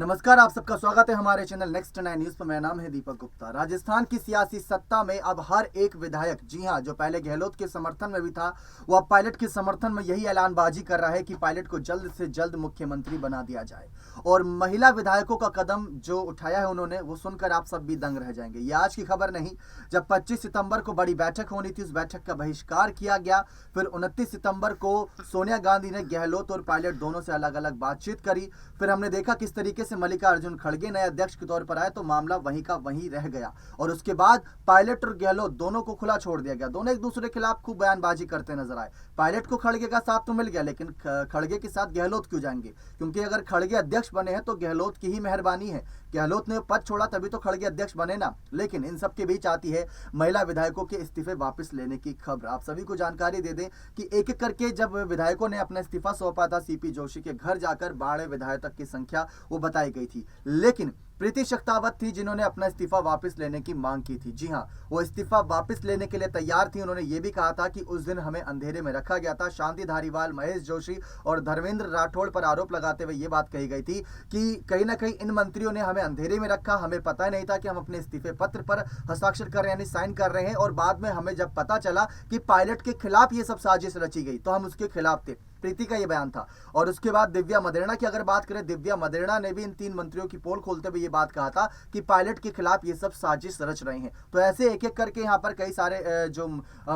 नमस्कार, आप सबका स्वागत है हमारे चैनल नेक्स्ट 9 न्यूज पर। मेरा नाम है दीपक गुप्ता। राजस्थान की सियासी सत्ता में अब हर एक विधायक, जी हां, जो पहले गहलोत के समर्थन में भी था, वो अब पायलट के समर्थन में यही ऐलानबाजी कर रहा है कि पायलट को जल्द से जल्द मुख्यमंत्री बना दिया जाए। और महिला विधायकों का कदम जो उठाया है उन्होंने, वो सुनकर आप सब भी दंग रह जाएंगे। ये आज की खबर नहीं, जब 25 सितंबर को बड़ी बैठक होनी थी, उस बैठक का बहिष्कार किया गया। फिर 29 सितंबर को सोनिया गांधी ने गहलोत और पायलट दोनों से अलग अलग बातचीत करी। फिर हमने देखा किस तरीके से मल्लिकार्जुन खड़गे नए अध्यक्ष के तौर पर आए, तो मामला वहीं का वहीं रह गया। और उसके बाद पायलट और गहलोत दोनों को खुला छोड़ दिया गया। दोनों एक दूसरे के खिलाफ खूब बयानबाजी करते नजर आए। पायलट को खड़गे का साथ तो मिल गया, लेकिन खड़गे के साथ गहलोत क्यों जाएंगे? क्योंकि अगर खड़गे अध्यक्ष बने हैं तो गहलोत की ही मेहरबानी है। गहलोत ने पद छोड़ा तभी तो खड़गे अध्यक्ष बने ना। लेकिन इन सब के बीच आती है महिला विधायकों के इस्तीफे वापस लेने की खबर। आप सभी को जानकारी दे दें कि एक एक करके जब विधायकों ने अपना इस्तीफा सौंपा था, सीपी जोशी के घर जाकर 12 विधायक की संख्या वो बताई गई थी। लेकिन प्रीति शक्तावत थी जिन्होंने अपना इस्तीफा वापस लेने की मांग की थी। जी हां, वो इस्तीफा वापस लेने के लिए तैयार थी। उन्होंने ये भी कहा था कि उस दिन हमें अंधेरे में रखा गया था। शांति धारीवाल, महेश जोशी और धर्मेंद्र राठौड़ पर आरोप लगाते हुए ये बात कही गई थी कि कहीं ना कहीं इन मंत्रियों ने हमें अंधेरे में रखा, हमें पता ही नहीं था कि हम अपने इस्तीफे पत्र पर हस्ताक्षर कर रहे हैं, यानी साइन कर रहे हैं। और बाद में हमें जब पता चला कि पायलट के खिलाफ ये सब साजिश रची गई तो हम उसके खिलाफ थे। प्रीति का ये बयान था। और उसके बाद दिव्या मदेरणा की अगर बात करें, दिव्या मदेरणा ने भी इन 3 मंत्रियों की पोल खोलते हुए ये बात कहा था कि पायलट के खिलाफ ये सब साजिश रच रहे हैं। तो ऐसे एक एक करके यहाँ पर कई सारे जो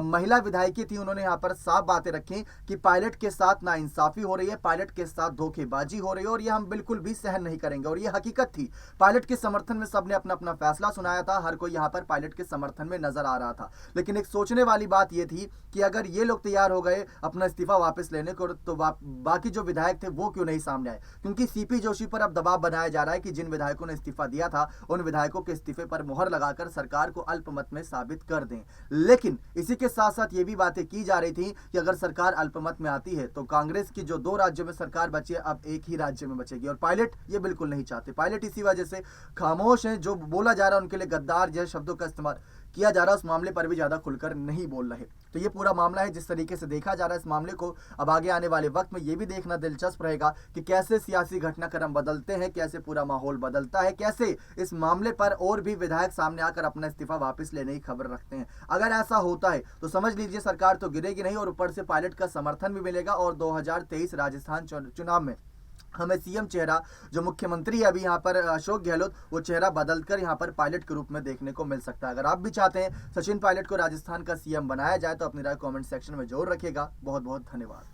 महिला विधायकी थी, उन्होंने यहाँ पर साफ बातें रखी कि पायलट के साथ नाइंसाफी हो रही है, पायलट के साथ धोखेबाजी हो रही है, और ये हम बिल्कुल भी सहन नहीं करेंगे। और ये हकीकत थी। पायलट के समर्थन में सबने अपना अपना फैसला सुनाया था। हर कोई यहाँ पर पायलट के समर्थन में नजर आ रहा था। लेकिन एक सोचने वाली बात यह थी कि अगर ये लोग तैयार हो गए अपना इस्तीफा वापस लेने को, तो बाकी जो विधायक थे वो क्यों नहीं सामने आए? क्योंकि सीपी जोशी पर अब दबाव बनाया जा रहा है कि जिन विधायकों ने इस्तीफा दिया था उन विधायकों के इस्तीफे पर मुहर लगाकर सरकार को अल्पमत में साबित कर दें। लेकिन इसी के साथ साथ ये भी बातें की जा रही थी कि अगर सरकार अल्पमत में आती है तो कांग्रेस की जो 2 राज्यों में सरकार बची है, अब एक ही राज्य में बचेगी। और पायलट ये बिल्कुल नहीं चाहते। पायलट इसी वजह से खामोश है। जो बोला जा रहा है उनके लिए गद्दार जैसे शब्दों का इस्तेमाल किया जा रहा है, उस मामले पर भी ज्यादा खुलकर नहीं बोल रहे। तो ये पूरा मामला है। जिस तरीके से देखा जा रहा है इस मामले को, अब आगे आने वाले वक्त में ये भी देखना दिलचस्प रहेगा कि कैसे सियासी घटनाक्रम बदलते हैं, कैसे पूरा माहौल बदलता है, कैसे इस मामले पर और भी विधायक सामने आकर अपना इस्तीफा वापस लेने की खबर रखते हैं। अगर ऐसा होता है तो समझ लीजिए सरकार तो गिरेगी नहीं, और ऊपर से पायलट का समर्थन भी मिलेगा। और 2023 राजस्थान चुनाव में हमें सीएम चेहरा, जो मुख्यमंत्री है अभी यहाँ पर अशोक गहलोत, वो चेहरा बदलकर यहाँ पर पायलट के रूप में देखने को मिल सकता है। अगर आप भी चाहते हैं सचिन पायलट को राजस्थान का सीएम बनाया जाए तो अपनी राय कमेंट सेक्शन में जरूर रखिएगा। बहुत बहुत धन्यवाद।